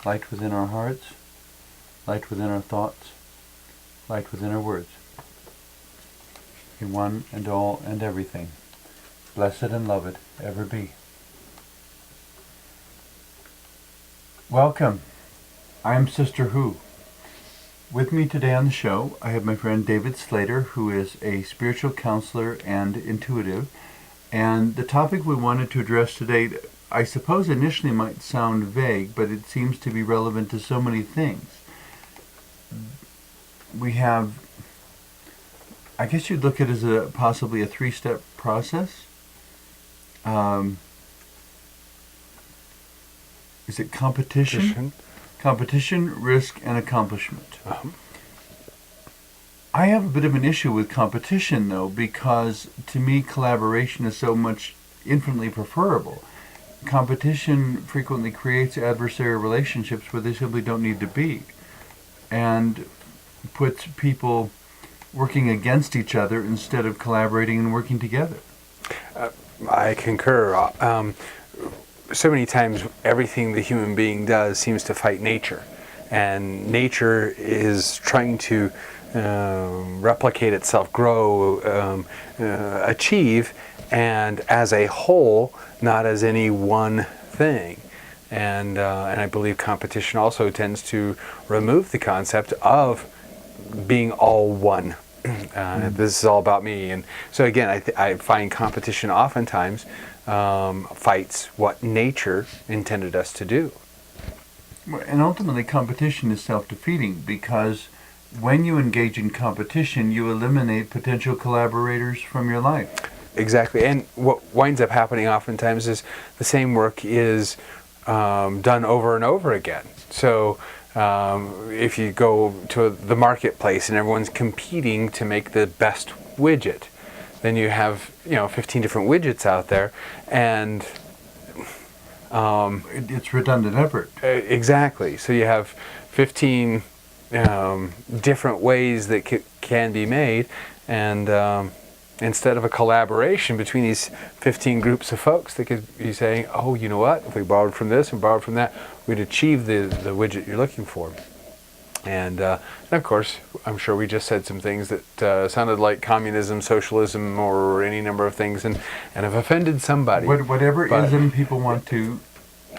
light within our hearts, light within our thoughts, light within our words, in one and all and everything. Blessed and loved ever be. Welcome. I'm Sister Who. With me today on the show, I have my friend David Slater, who is a spiritual counselor and intuitive. And the topic we wanted to address today, I suppose initially might sound vague, but it seems to be relevant to so many things. We have, I guess you'd look at it as possibly a three-step process. Is it competition? Competition, risk, and accomplishment. I have a bit of an issue with competition, though, because to me collaboration is so much infinitely preferable. Competition frequently creates adversarial relationships where they simply don't need to be, and puts people working against each other instead of collaborating and working together. I concur. So many times everything the human being does seems to fight nature, and nature is trying to replicate itself, grow, achieve, and as a whole, not as any one thing. And I believe competition also tends to remove the concept of being all one. This is all about me. And so again, I find competition oftentimes fights what nature intended us to do. And ultimately competition is self-defeating, because when you engage in competition, you eliminate potential collaborators from your life. Exactly. And what winds up happening oftentimes is the same work is done over and over again. So if you go to the marketplace and everyone's competing to make the best widget, then you have 15 different widgets out there, and it's redundant effort. Exactly. So you have 15 different ways that can be made, and instead of a collaboration between these 15 groups of folks that could be saying, oh, you know what, if we borrowed from this and borrowed from that, we'd achieve the widget you're looking for. And of course, I'm sure we just said some things that sounded like communism, socialism, or any number of things, and have offended somebody. Whatever ism people want to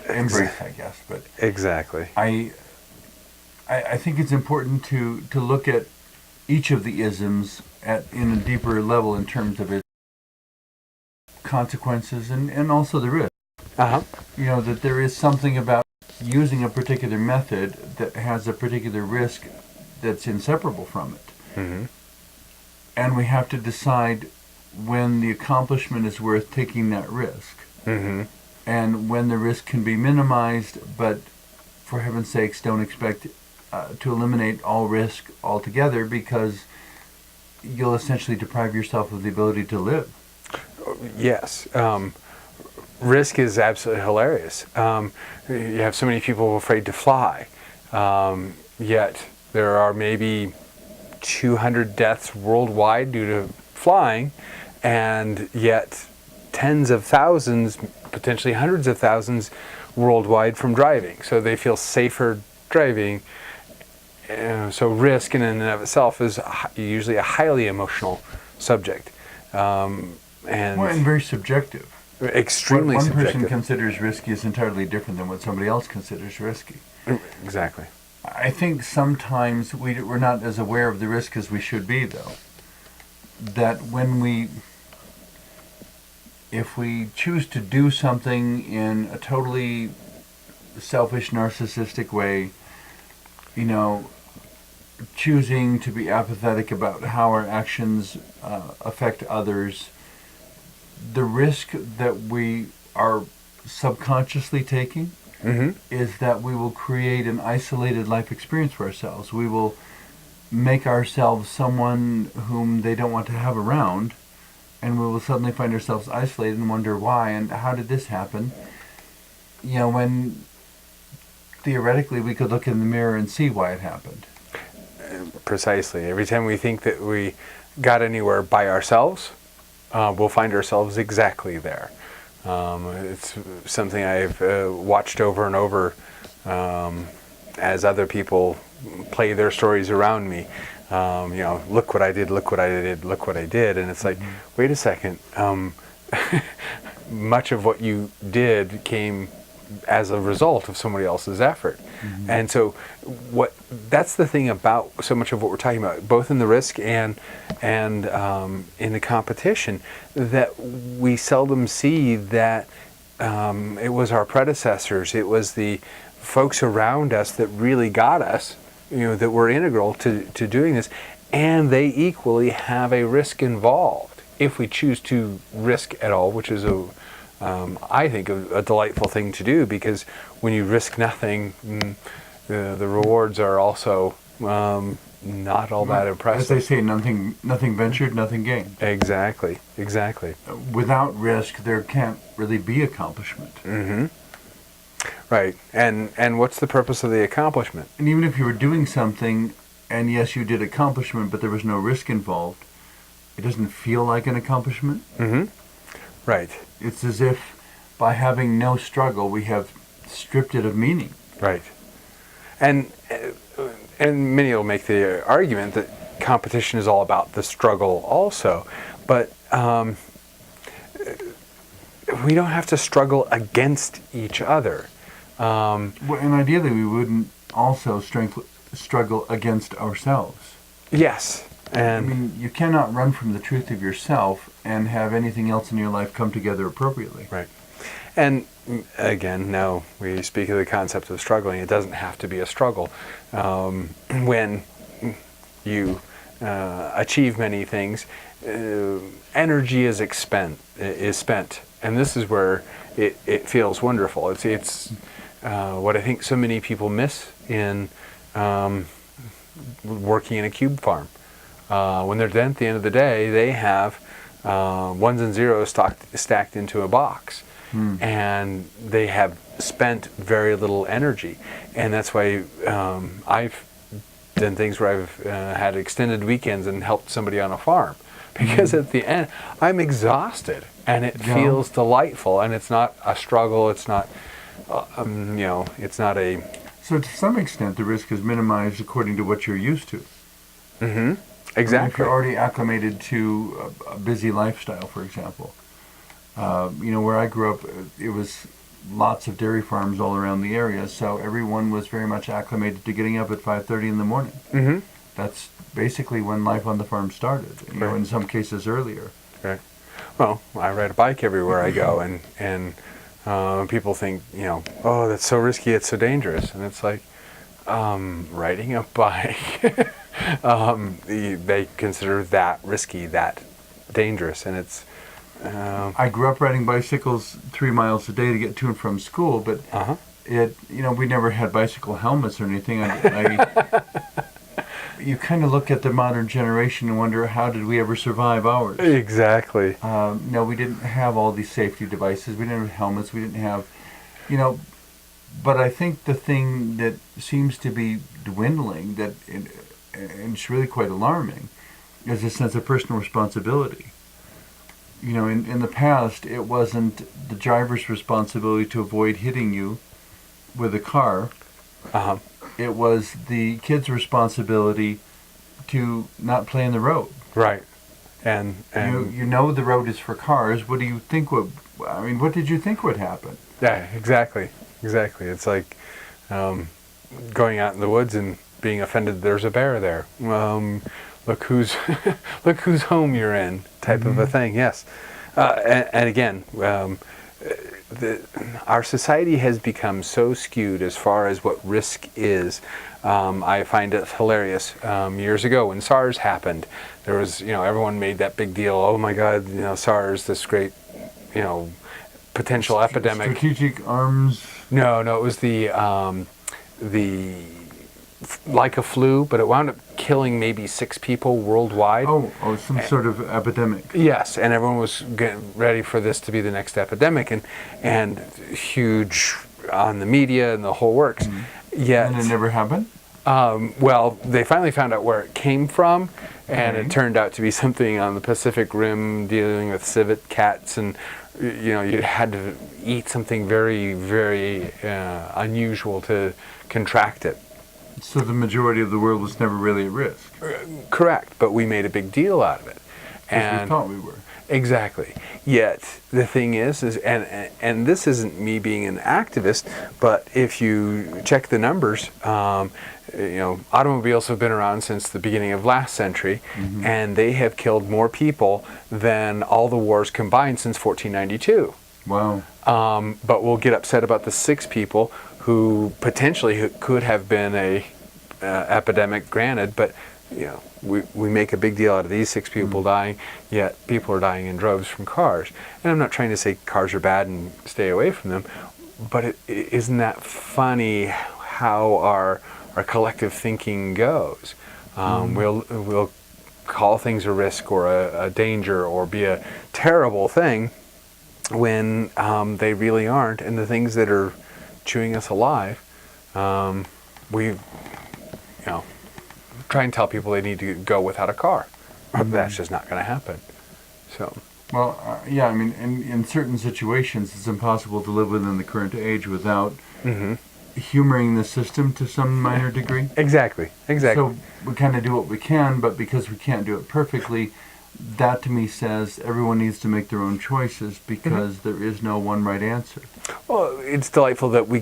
embrace, I guess. But exactly. I think it's important to look at each of the isms in a deeper level in terms of its consequences and also the risk. That there is something about using a particular method that has a particular risk that's inseparable from it. Mm-hmm. And we have to decide when the accomplishment is worth taking that risk. Mm-hmm. And when the risk can be minimized, but for heaven's sakes, don't expect to eliminate all risk altogether, because you'll essentially deprive yourself of the ability to live. Yes. Risk is absolutely hilarious. You have so many people afraid to fly, yet there are maybe 200 deaths worldwide due to flying, and yet tens of thousands, potentially hundreds of thousands worldwide from driving. So they feel safer driving. So risk in and of itself is usually a highly emotional subject. And very subjective. Extremely what one subjective. person considers risky is entirely different than what somebody else considers risky. Exactly. I think sometimes we're not as aware of the risk as we should be, though. That if we choose to do something in a totally selfish, narcissistic way, choosing to be apathetic about how our actions affect others, the risk that we are subconsciously taking is that we will create an isolated life experience for ourselves. We will make ourselves someone whom they don't want to have around, and we will suddenly find ourselves isolated and wonder why and how did this happen? When theoretically we could look in the mirror and see why it happened. Precisely. Every time we think that we got anywhere by ourselves, we'll find ourselves exactly there. It's something I've watched over and over as other people play their stories around me. Look what I did, look what I did, look what I did. And it's like, wait a second. Much of what you did came as a result of somebody else's effort. And so that's the thing about so much of what we're talking about, both in the risk and in the competition, that we seldom see that it was our predecessors, it was the folks around us that really got us, that were integral to doing this, and they equally have a risk involved if we choose to risk at all, which is I think a delightful thing to do, because when you risk nothing, the rewards are also not all that impressive. As they say, nothing ventured, nothing gained. Exactly. Without risk, there can't really be accomplishment. Right. And what's the purpose of the accomplishment? And even if you were doing something, and yes, you did accomplishment, but there was no risk involved, it doesn't feel like an accomplishment. Right. It's as if by having no struggle, we have stripped it of meaning. Right. And many will make the argument that competition is all about the struggle also, but we don't have to struggle against each other. And ideally, we wouldn't also struggle against ourselves. Yes. And I mean, you cannot run from the truth of yourself and have anything else in your life come together appropriately. Right. And again, now we speak of the concept of struggling. It doesn't have to be a struggle. When you achieve many things, energy is spent, and this is where it feels wonderful. It's what I think so many people miss in working in a cube farm. When they're done at the end of the day, they have ones and zeros stacked into a box. And they have spent very little energy. And that's why I've done things where I've had extended weekends and helped somebody on a farm. Because at the end, I'm exhausted. And it feels delightful. And it's not a struggle. It's not, it's not a... So to some extent, the risk is minimized according to what you're used to. Exactly. If you're already acclimated to a busy lifestyle, for example. Where I grew up, it was lots of dairy farms all around the area, so everyone was very much acclimated to getting up at 5:30 in the morning. That's basically when life on the farm started, in some cases earlier. Right. Well, I ride a bike everywhere I go, and people think, oh, that's so risky, it's so dangerous. And it's like, riding a bike, they consider that risky, that dangerous, and it's... I grew up riding bicycles 3 miles a day to get to and from school, but we never had bicycle helmets or anything. You kind of look at the modern generation and wonder, how did we ever survive ours? Exactly. No, we didn't have all these safety devices. We didn't have helmets. We didn't have, but I think the thing that seems to be dwindling, and it's really quite alarming, is a sense of personal responsibility. In the past, it wasn't the driver's responsibility to avoid hitting you with a car. It was the kid's responsibility to not play in the road. Right. And the road is for cars. What do you think what did you think would happen? Yeah, exactly. It's like going out in the woods and being offended there's a bear there. Look who's home you're in, type of a thing. Yes, and again, our society has become so skewed as far as what risk is. I find it hilarious. Years ago, when SARS happened, there was everyone made that big deal. Oh my God, SARS, this great potential epidemic. Strategic arms. No, it was the like a flu, but it wound up killing maybe 6 people worldwide. Oh, some sort of epidemic. Yes, and everyone was getting ready for this to be the next epidemic, and huge on the media and the whole works. Yet, And it never happened? Well, they finally found out where it came from, and it turned out to be something on the Pacific Rim dealing with civet cats, and you had to eat something very, very unusual to contract it. So the majority of the world was never really at risk. Correct, but we made a big deal out of it. Because we thought we were. Exactly. Yet the thing is and this isn't me being an activist, but if you check the numbers, automobiles have been around since the beginning of last century, and they have killed more people than all the wars combined since 1492. Wow. But we'll get upset about the 6 people who potentially could have been a epidemic, granted, but we make a big deal out of these 6 people dying, yet people are dying in droves from cars. And I'm not trying to say cars are bad and stay away from them, but isn't that funny how our collective thinking goes? We'll call things a risk or a danger or be a terrible thing when they really aren't. And the things that are chewing us alive, we try and tell people they need to go without a car. That's just not going to happen. So. Well, yeah, I mean, in certain situations, it's impossible to live within the current age without humoring the system to some minor degree. Exactly. So we kind of do what we can, but because we can't do it perfectly, that to me says everyone needs to make their own choices because there is no one right answer. Well, it's delightful that we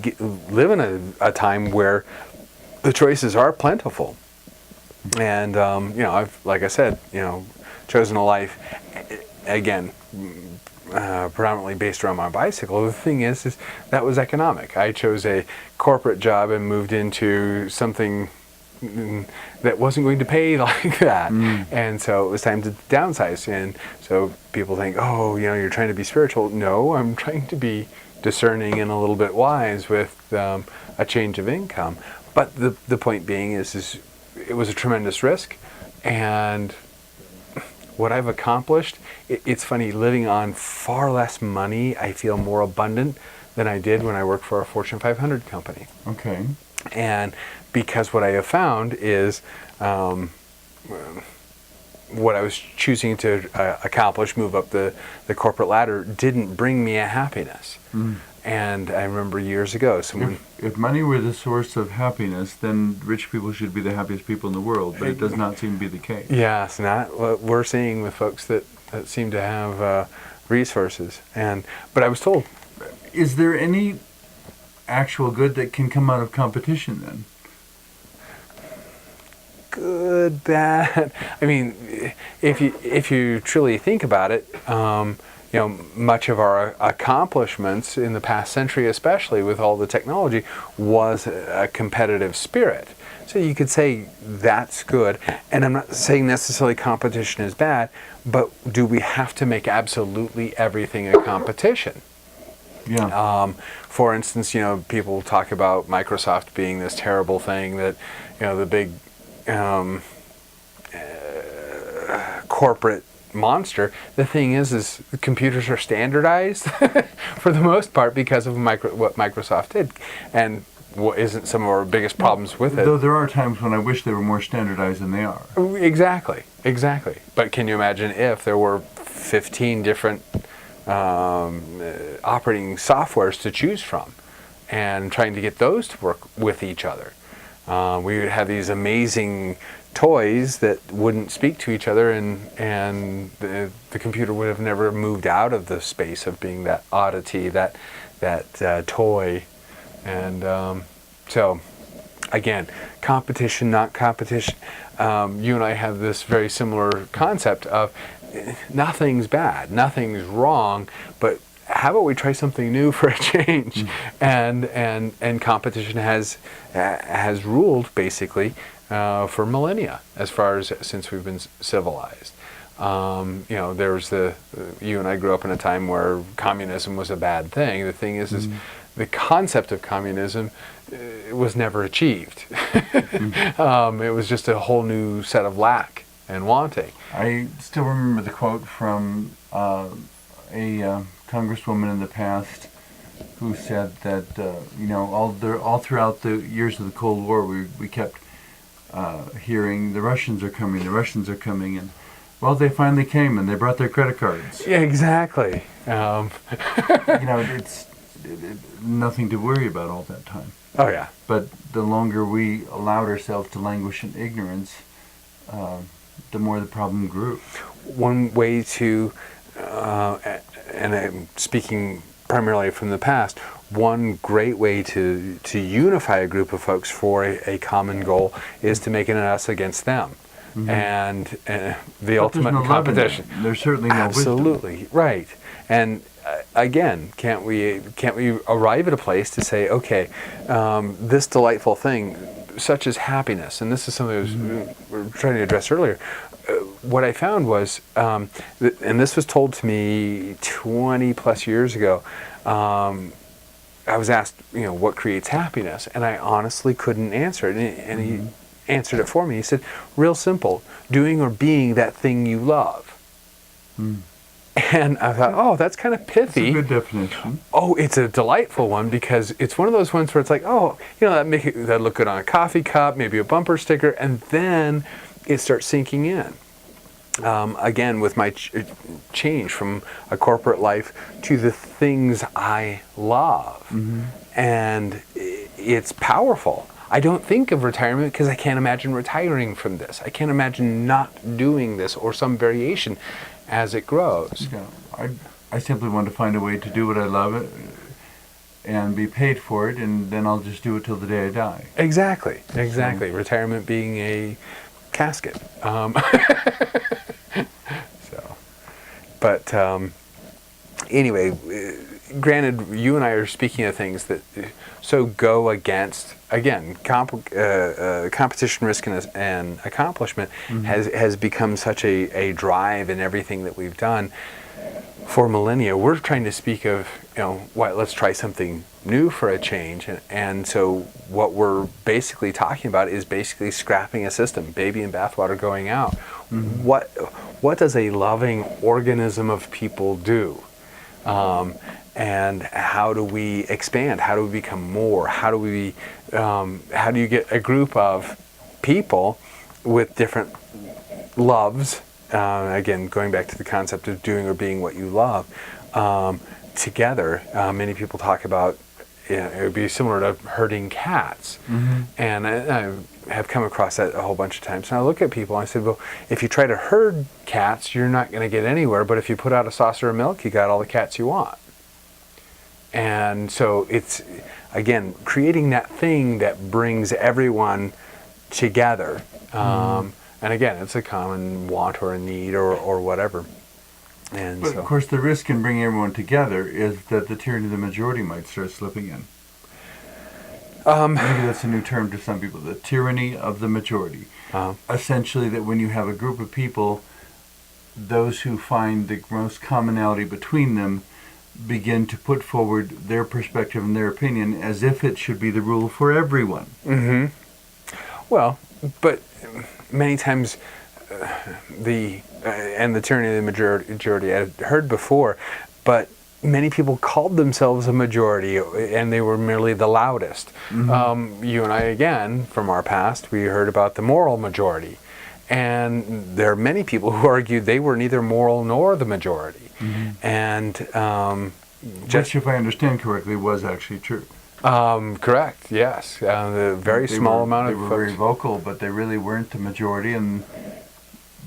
live in a time where the choices are plentiful. And, I've, like I said, chosen a life, again, predominantly based around my bicycle. The thing is that was economic. I chose a corporate job and moved into something that wasn't going to pay like that. And so it was time to downsize. And so people think, oh, you're trying to be spiritual. No, I'm trying to be discerning and a little bit wise with a change of income. But the point being is it was a tremendous risk, and what I've accomplished, it's funny, living on far less money, I feel more abundant than I did when I worked for a Fortune 500 company. Okay. And because what I have found is what I was choosing to accomplish, move up the corporate ladder, didn't bring me a happiness. And I remember years ago, someone... If money were the source of happiness, then rich people should be the happiest people in the world, but it does not seem to be the case. Yeah, it's not what we're seeing with folks that seem to have resources. But I was told... Is there any actual good that can come out of competition, then? Good, bad... I mean, if you truly think about it... much of our accomplishments in the past century, especially with all the technology, was a competitive spirit. So you could say that's good. And I'm not saying necessarily competition is bad, but do we have to make absolutely everything a competition? Yeah. For instance, people talk about Microsoft being this terrible thing that, the big corporate monster. The thing is computers are standardized for the most part because of what Microsoft did, and what isn't some of our biggest problems with it. Though there are times when I wish they were more standardized than they are. Exactly. But can you imagine if there were 15 different operating softwares to choose from, and trying to get those to work with each other? We would have these amazing toys that wouldn't speak to each other, and the computer would have never moved out of the space of being that oddity, that toy. And so again, competition, not competition. You and I have this very similar concept of nothing's bad, nothing's wrong, but how about we try something new for a change? And competition has ruled basically for millennia, as far as since we've been civilized. There was you and I grew up in a time where communism was a bad thing. The thing is the concept of communism was never achieved. It was just a whole new set of lack and wanting. I still remember the quote from a congresswoman in the past who said that all throughout the years of the Cold War we kept hearing the Russians are coming, and well, they finally came and they brought their credit cards. Yeah, exactly. It's nothing to worry about all that time. Oh yeah. But the longer we allowed ourselves to languish in ignorance, the more the problem grew. One way to, and I'm speaking primarily from the past, one great way to unify a group of folks for a common goal is to make it an us against them. Mm-hmm. And the ultimate no competition. There's certainly no absolutely wisdom. Right. And again, can't we arrive at a place to say, okay, this delightful thing, such as happiness, and this is something we were trying to address earlier. What I found was, and this was told to me 20 plus years ago. I was asked, what creates happiness, and I honestly couldn't answer it. And he answered it for me. He said, real simple, doing or being that thing you love. And I thought, oh, that's kind of pithy. That's a good definition. Oh, it's a delightful one, because it's one of those ones where it's like, oh, that look good on a coffee cup, maybe a bumper sticker, and then it starts sinking in. Again, with my change from a corporate life to the things I love. And it's powerful. I don't think of retirement because I can't imagine retiring from this. I can't imagine not doing this or some variation as it grows. Yeah, I simply want to find a way to do what I love and be paid for it, and then I'll just do it till the day I die. Exactly. Retirement being a casket. But anyway, granted, you and I are speaking of things that so go against, again, competition, risk, and accomplishment has become such a drive in everything that we've done for millennia. We're trying to speak of, let's try something new for a change. And so what we're basically talking about is basically scrapping a system, baby and bathwater going out. What does a loving organism of people do? And how do we expand? How do we become more? How do you get a group of people with different loves? Again, going back to the concept of doing or being what you love, together. Many people talk about it would be similar to herding cats. And I have come across that a whole bunch of times. And I look at people and I said, well, if you try to herd cats, you're not going to get anywhere. But if you put out a saucer of milk, you got all the cats you want. And so it's, again, creating that thing that brings everyone together. And again, it's a common want or a need or whatever. And but of course, the risk in bringing everyone together is that the tyranny of the majority might start slipping in. Maybe that's a new term to some people, the tyranny of the majority. Essentially, that when you have a group of people, those who find the most commonality between them begin to put forward their perspective and their opinion as if it should be the rule for everyone. Well, but many times and the tyranny of the majority I've heard before, but many people called themselves a majority and they were merely the loudest. You and I, again, from our past, we heard about the moral majority. And there are many people who argued they were neither moral nor the majority. And which, if I understand correctly, was actually true. Correct, yes. The very small amount of folks. They were very vocal, but they really weren't the majority and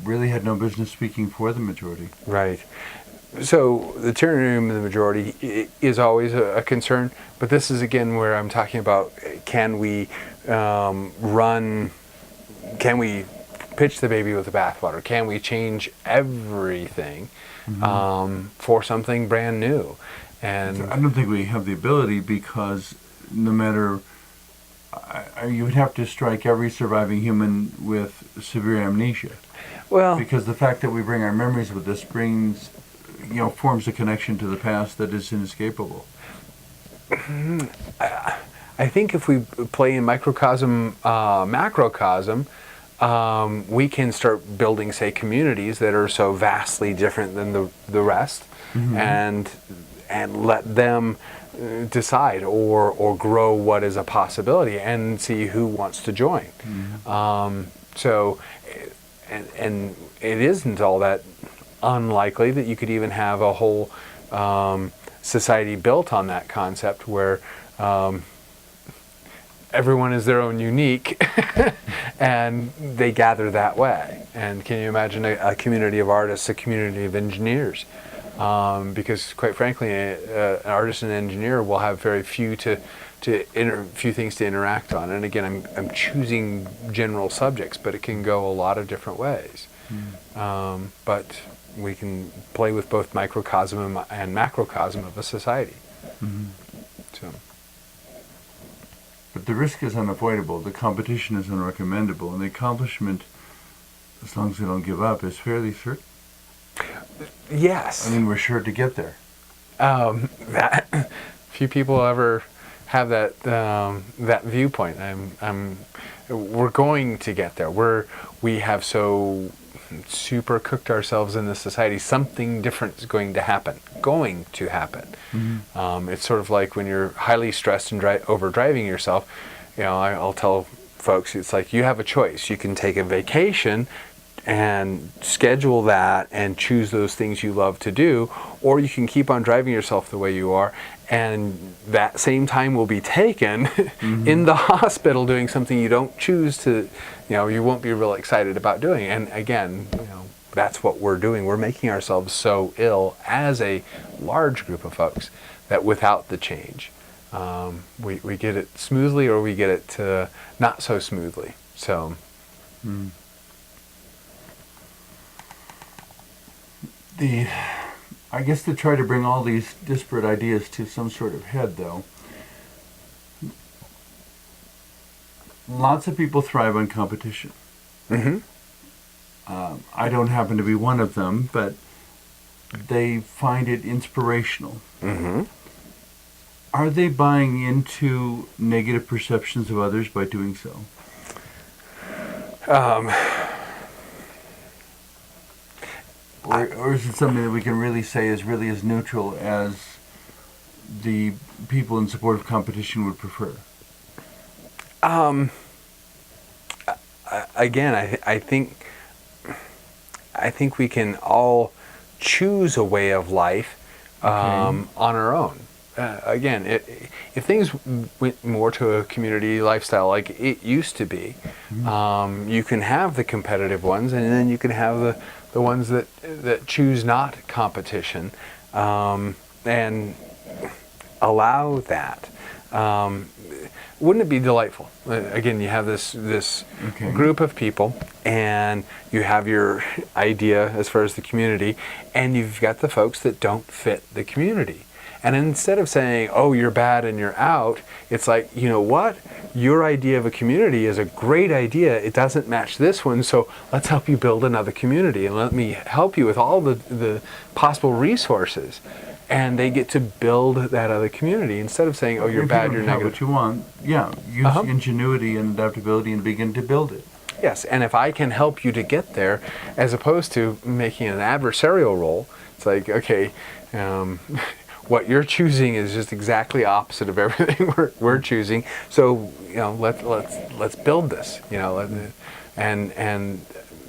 really had no business speaking for the majority. Right. So the tyranny of the majority is always a concern, but this is again where I'm talking about, can we pitch the baby with the bathwater? Can we change everything for something brand new? And I don't think we have the ability, because no matter, you would have to strike every surviving human with severe amnesia. Well, because the fact that we bring our memories with us forms a connection to the past that is inescapable. I think if we play in Microcosm Macrocosm, we can start building, say, communities that are so vastly different than the rest, and let them decide or grow what is a possibility and see who wants to join. So, and it isn't all that unlikely that you could even have a whole society built on that concept where everyone is their own unique and they gather that way. And can you imagine a community of artists, a community of engineers? Because quite frankly, an artist and engineer will have very few few things to interact on. And again, I'm choosing general subjects, but it can go a lot of different ways. But we can play with both microcosm and macrocosm of a society. So. But the risk is unavoidable, the competition is unrecommendable, and the accomplishment, as long as we don't give up, is fairly certain. Yes. I mean, we're sure to get there. That few people ever have that that viewpoint. We're going to get there. We have so super cooked ourselves in this society. Something different is going to happen. It's sort of like when you're highly stressed and overdriving yourself. I'll tell folks, it's like you have a choice. You can take a vacation and schedule that and choose those things you love to do, or you can keep on driving yourself the way you are, and that same time will be taken in the hospital doing something you don't choose to, you won't be real excited about doing. And again, that's what we're doing. We're making ourselves so ill as a large group of folks that without the change, we get it smoothly or we get it not so smoothly. So. I guess to try to bring all these disparate ideas to some sort of head, though, lots of people thrive on competition. I don't happen to be one of them, but they find it inspirational. Are they buying into negative perceptions of others by doing so? Or is it something that we can really say is really as neutral as the people in support of competition would prefer? Again, I think we can all choose a way of life on our own. Again, if things went more to a community lifestyle like it used to be, you can have the competitive ones, and then you can have the ones that choose not competition, and allow that. Wouldn't it be delightful? Again, you have this group of people, and you have your idea as far as the community, and you've got the folks that don't fit the community. And instead of saying, oh, you're bad and you're out, it's like, you know what? Your idea of a community is a great idea. It doesn't match this one, so let's help you build another community, and let me help you with all the possible resources. And they get to build that other community instead of saying, oh, you're bad, you're negative. What you want, use ingenuity and adaptability and begin to build it. Yes, and if I can help you to get there, as opposed to making an adversarial role, it's like, okay, what you're choosing is just exactly opposite of everything we're choosing. So let's build this. And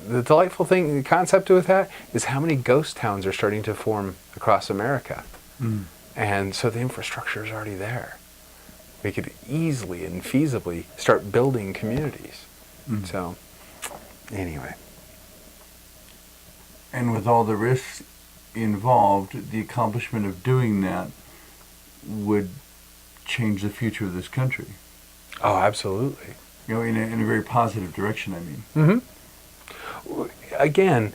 the delightful thing, the concept with that, is how many ghost towns are starting to form across America. And so the infrastructure is already there. We could easily and feasibly start building communities. So anyway. And with all the risks involved, the accomplishment of doing that would change the future of this country. Oh, absolutely. In a very positive direction, I mean. Again,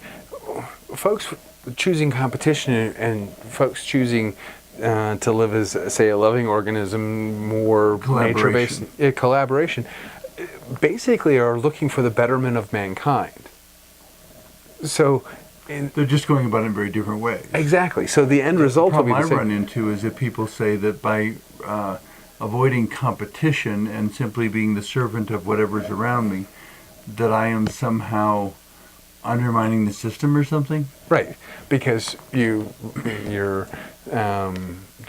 folks choosing competition and folks choosing to live as, say, a loving organism, more nature-based collaboration, basically are looking for the betterment of mankind. So they're just going about it in very different ways. Exactly. So the end result will be the same. The problem I run into is that people say that by avoiding competition and simply being the servant of whatever's around me, that I am somehow undermining the system or something. Right. Because you're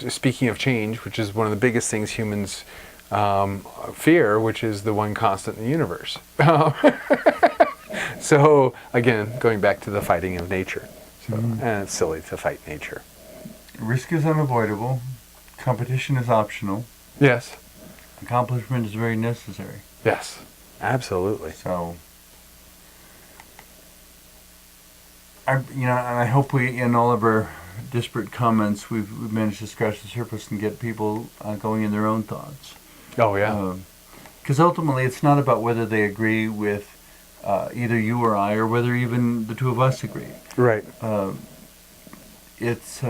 speaking of change, which is one of the biggest things humans fear, which is the one constant in the universe. So, again, going back to the fighting of nature. So, and it's silly to fight nature. Risk is unavoidable. Competition is optional. Yes. Accomplishment is very necessary. Yes. Absolutely. So, and I hope we, in all of our disparate comments, we've managed to scratch the surface and get people going in their own thoughts. Oh, yeah. Because ultimately, it's not about whether they agree with either you or I, or whether even the two of us agree. Right. It's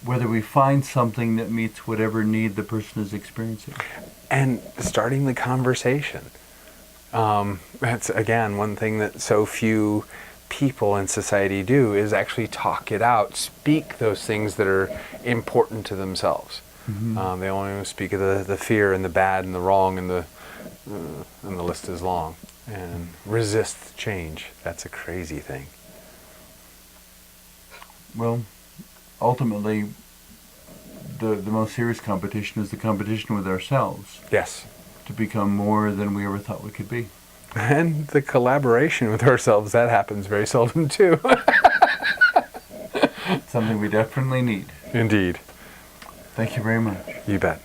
whether we find something that meets whatever need the person is experiencing. And starting the conversation. That's, again, one thing that so few people in society do, is actually talk it out, speak those things that are important to themselves. They only speak of the fear and the bad and the wrong, and the list is long. And resist change. That's a crazy thing. Well, ultimately, the most serious competition is the competition with ourselves. Yes. To become more than we ever thought we could be. And the collaboration with ourselves, that happens very seldom too. Something we definitely need. Indeed. Thank you very much. You bet.